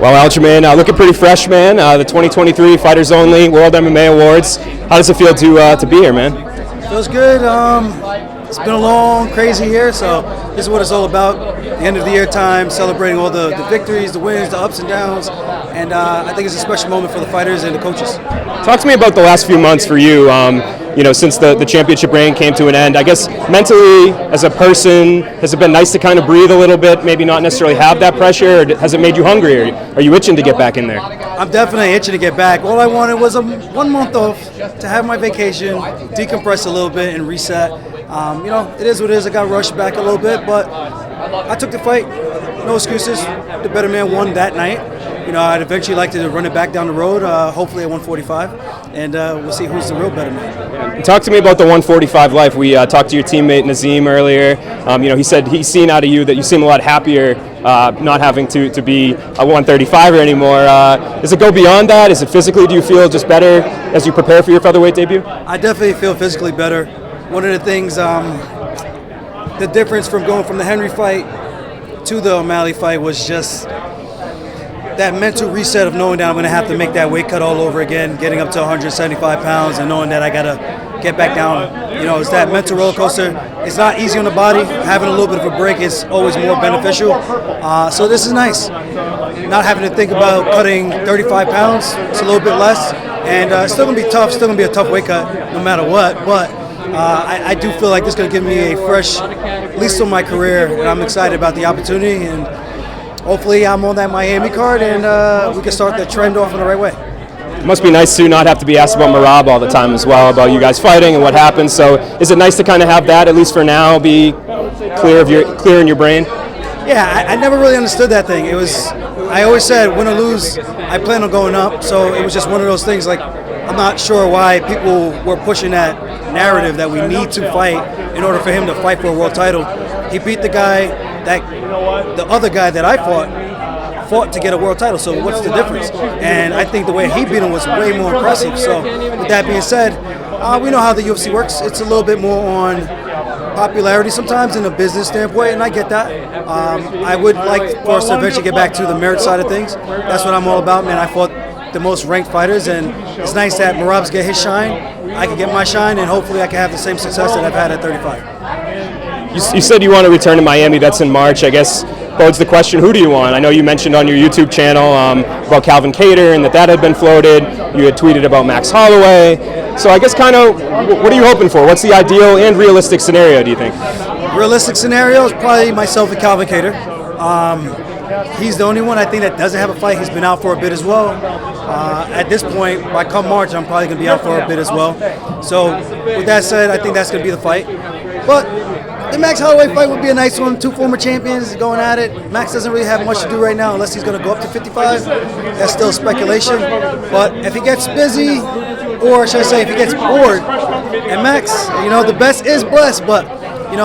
Well, Aljamain, looking pretty fresh, man. The 2023 Fighters Only World MMA Awards. How does it feel to be here, man? Feels good. It's been a long, crazy year, so this is what it's all about. The end of the year time, celebrating all the victories, the wins, the ups and downs, and I think it's a special moment for the fighters and the coaches. Talk to me about the last few months for you. Since the championship reign came to an end, I guess mentally, as a person, has it been nice to kind of breathe a little bit, maybe not necessarily have that pressure, or has it made you hungry, or are you itching to get back in there? I'm definitely itching to get back. All I wanted was 1 month off to have my vacation, decompress a little bit, and reset. It is what it is. I got rushed back a little bit, but I took the fight. No excuses. The better man won that night. I'd eventually like to run it back down the road, hopefully at 145, and we'll see who's the real better man. Talk to me about the 145 life. We talked to your teammate Nazim earlier. He said he's seen out of you that you seem a lot happier not having to be a 135er anymore. Does it go beyond that? Is it physically, do you feel just better as you prepare for your featherweight debut? I definitely feel physically better. One of the things, the difference from going from the Henry fight to the O'Malley fight was just that mental reset of knowing that I'm going to have to make that weight cut all over again, getting up to 175 pounds and knowing that I got to get back down. It's that mental roller coaster. It's not easy on the body. Having a little bit of a break is always more beneficial. So this is nice. Not having to think about cutting 35 pounds. It's a little bit less. And it's still going to be tough. Still going to be a tough weight cut no matter what. But I do feel like this is going to give me a fresh, at least on my career. And I'm excited about the opportunity. And hopefully I'm on that Miami card and we can start the trend off in the right way. It must be nice to not have to be asked about Merab all the time as well, about you guys fighting and what happened. So is it nice to kind of have that, at least for now, be clear in your brain? Yeah, I never really understood that thing. I always said, win or lose, I plan on going up. So it was just one of those things, like, I'm not sure why people were pushing that narrative that we need to fight in order for him to fight for a world title. He beat the other guy that I fought to get a world title. So what's the difference? And I think the way he beat him was way more impressive. So with that being said, we know how the UFC works. It's a little bit more on popularity sometimes in a business standpoint, and I get that. I would like for us to eventually get back to the merit side of things. That's what I'm all about, man. I fought the most ranked fighters, and it's nice that Merab's get his shine. I can get my shine, and hopefully I can have the same success that I've had at 35. You said you want to return to Miami. That's in March. I guess bodes the question, who do you want? I know you mentioned on your YouTube channel about Calvin Kattar and that had been floated. You had tweeted about Max Holloway. So I guess kind of what are you hoping for? What's the ideal and realistic scenario, do you think? Realistic scenario is probably myself and Calvin Kattar. He's the only one I think that doesn't have a fight. He's been out for a bit as well. At this point, by come March, I'm probably going to be out for a bit as well. So with that said, I think that's going to be the fight. But the Max Holloway fight would be a nice one. 2 former champions going at it. Max doesn't really have much to do right now unless he's going to go up to 55. That's still speculation. But if he gets busy, or should I say if he gets bored, and Max, the best is blessed, but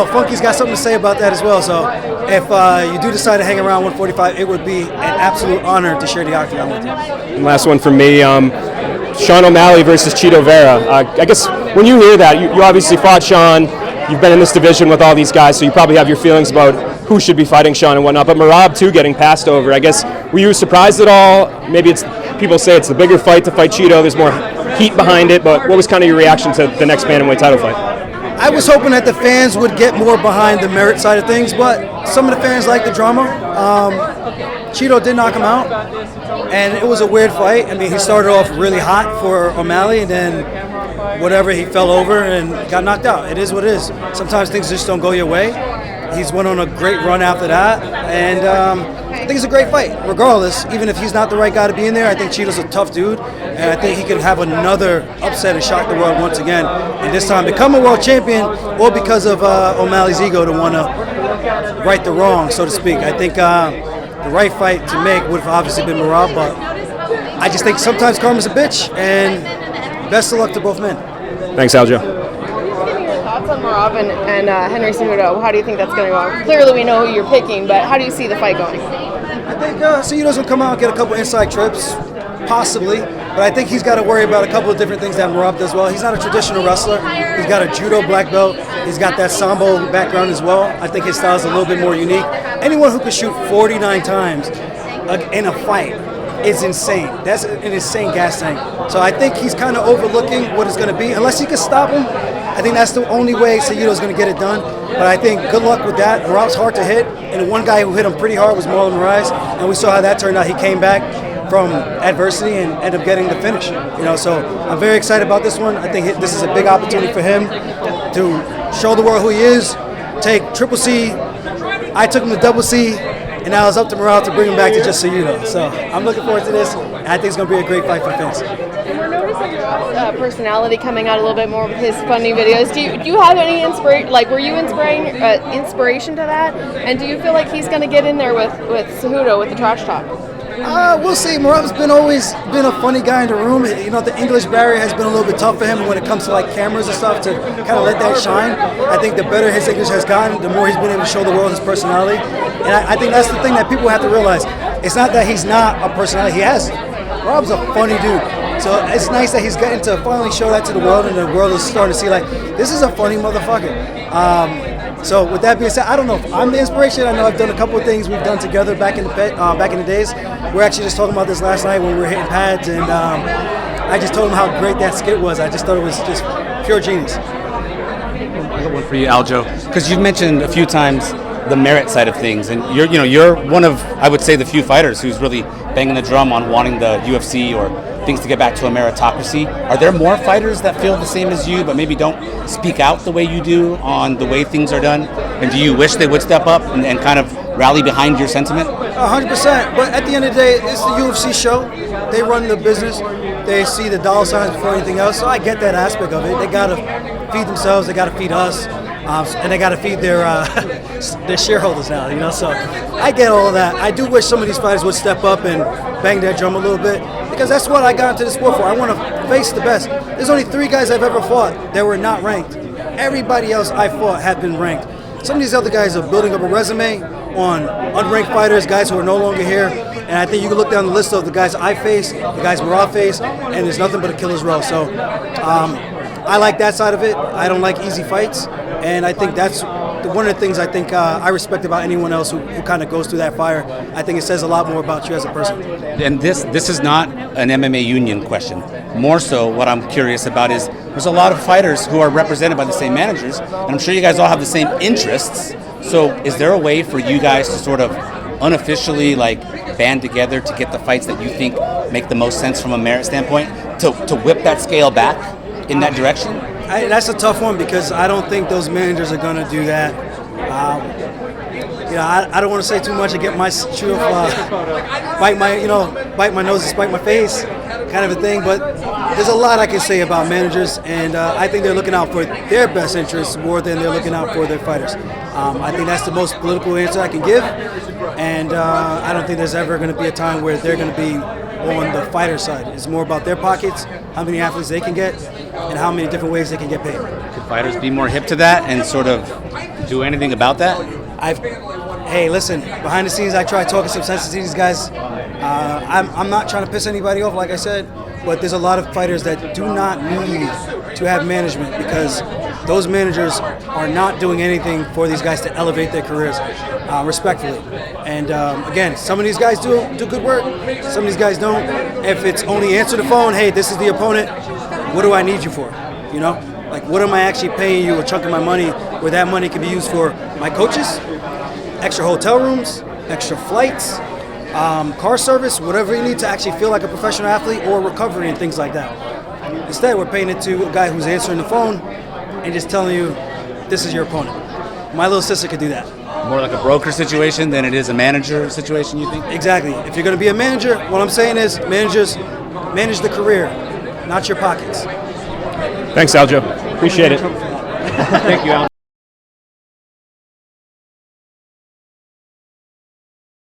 Funky's got something to say about that as well. So if you do decide to hang around 145, it would be an absolute honor to share the octagon with you. And last one from me, Sean O'Malley versus Chito Vera. I guess when you hear that, you obviously fought Sean. You've been in this division with all these guys, so you probably have your feelings about who should be fighting Sean and whatnot. But Merab, too, getting passed over. I guess, were you surprised at all? Maybe people say it's the bigger fight to fight Chito. There's more heat behind it. But what was kind of your reaction to the next bantamweight title fight? I was hoping that the fans would get more behind the merit side of things, but some of the fans like the drama. Chito did knock him out, and it was a weird fight. I mean, he started off really hot for O'Malley, and then whatever, he fell over and got knocked out. It is what it is. Sometimes things just don't go your way. He's went on a great run after that, and I think it's a great fight. Regardless, even if he's not the right guy to be in there, I think Chito's a tough dude, and I think he could have another upset and shock the world once again, and this time become a world champion, or because of O'Malley's ego to want to right the wrong, so to speak. I think the right fight to make would have obviously been Merab, but I just think sometimes karma's a bitch, and best of luck to both men. Thanks, Aljo. Thoughts on Merab and Henry Cejudo? How do you think that's going to go? Clearly we know who you're picking, but how do you see the fight going? I think Cejudo's going to come out and get a couple inside trips, possibly, but I think he's got to worry about a couple of different things that Merab does well. He's not a traditional wrestler. He's got a judo black belt. He's got that sambo background as well. I think his style is a little bit more unique. Anyone who can shoot 49 times in a fight is insane. That's an insane gas tank. So I think he's kind of overlooking what it's going to be. Unless he can stop him, I think that's the only way Cejudo's going to get it done. But I think good luck with that. Merab's hard to hit, and the one guy who hit him pretty hard was Marlon Moraes, and we saw how that turned out. He came back from adversity and ended up getting the finish. So I'm very excited about this one. I think this is a big opportunity for him to show the world who he is, take Triple C. I took him to Double C, and now it's up to Merab to bring him back to just Cejudo. So I'm looking forward to this, and I think it's going to be a great fight for the fans. And we're noticing Merab's personality coming out a little bit more with his funny videos. Do you have any inspiration? Like, were you inspiration to that? And do you feel like he's going to get in there with Cejudo with the trash talk? We'll see. Merab's always been a funny guy in the room. The English barrier has been a little bit tough for him when it comes to like cameras and stuff to kind of let that shine. I think the better his English has gotten, the more he's been able to show the world his personality. And I think that's the thing that people have to realize. It's not that he's not a personality. He has. Merab's a funny dude. So it's nice that he's getting to finally show that to the world, and the world is starting to see like, this is a funny motherfucker. So with that being said, I don't know if I'm the inspiration. I know I've done a couple of things we've done together back in the days. We're actually just talking about this last night when we were hitting pads, and I just told him how great that skit was. I just thought it was just pure genius. I got one for you, Aljo, because you've mentioned a few times the merit side of things, and you're one of, I would say, the few fighters who's really banging the drum on wanting the UFC or things to get back to a meritocracy. Are there more fighters that feel the same as you, but maybe don't speak out the way you do on the way things are done? And do you wish they would step up and kind of rally behind your sentiment? 100%. But at the end of the day, it's the UFC show. They run the business. They see the dollar signs before anything else. So I get that aspect of it. They got to feed themselves. They got to feed us. And they got to feed their shareholders now, So I get all of that. I do wish some of these fighters would step up and bang their drum a little bit, because that's what I got into the sport for. I want to face the best. There's only 3 guys I've ever fought that were not ranked. Everybody else I fought had been ranked. Some of these other guys are building up a resume on unranked fighters, guys who are no longer here. And I think you can look down the list of the guys I faced, the guys Merab faced, and there's nothing but a killer's row. So I like that side of it. I don't like easy fights. And I think that's one of the things I think I respect about anyone else who kind of goes through that fire. I think it says a lot more about you as a person. And this is not an MMA union question. More so, what I'm curious about is there's a lot of fighters who are represented by the same managers, and I'm sure you guys all have the same interests. So is there a way for you guys to sort of unofficially band together to get the fights that you think make the most sense from a merit standpoint, to whip that scale back in that direction? That's a tough one, because I don't think those managers are going to do that. I don't want to say too much and get my shoe bite my nose and spite my face, kind of a thing. But there's a lot I can say about managers, and I think they're looking out for their best interests more than they're looking out for their fighters. I think that's the most political answer I can give, and I don't think there's ever going to be a time where they're going to be on the fighter side. It's more about their pockets, how many athletes they can get, and how many different ways they can get paid. Could fighters be more hip to that and sort of do anything about that? Hey, listen, behind the scenes I try talking some sense to these guys. I'm not trying to piss anybody off, like I said, but there's a lot of fighters that do not need to have management, because those managers are not doing anything for these guys to elevate their careers, respectfully. And again, some of these guys do good work, some of these guys don't. If it's only answer the phone, hey, this is the opponent, what do I need you for? What am I actually paying you a chunk of my money, where that money can be used for my coaches, extra hotel rooms, extra flights, car service, whatever you need to actually feel like a professional athlete, or recovery and things like that. Instead, we're paying it to a guy who's answering the phone and just telling you, this is your opponent. My little sister could do that. More like a broker situation than it is a manager situation, you think? Exactly. If you're going to be a manager, what I'm saying is managers manage the career, not your pockets. Thanks, Aljo. Appreciate it. Thank you, Aljo.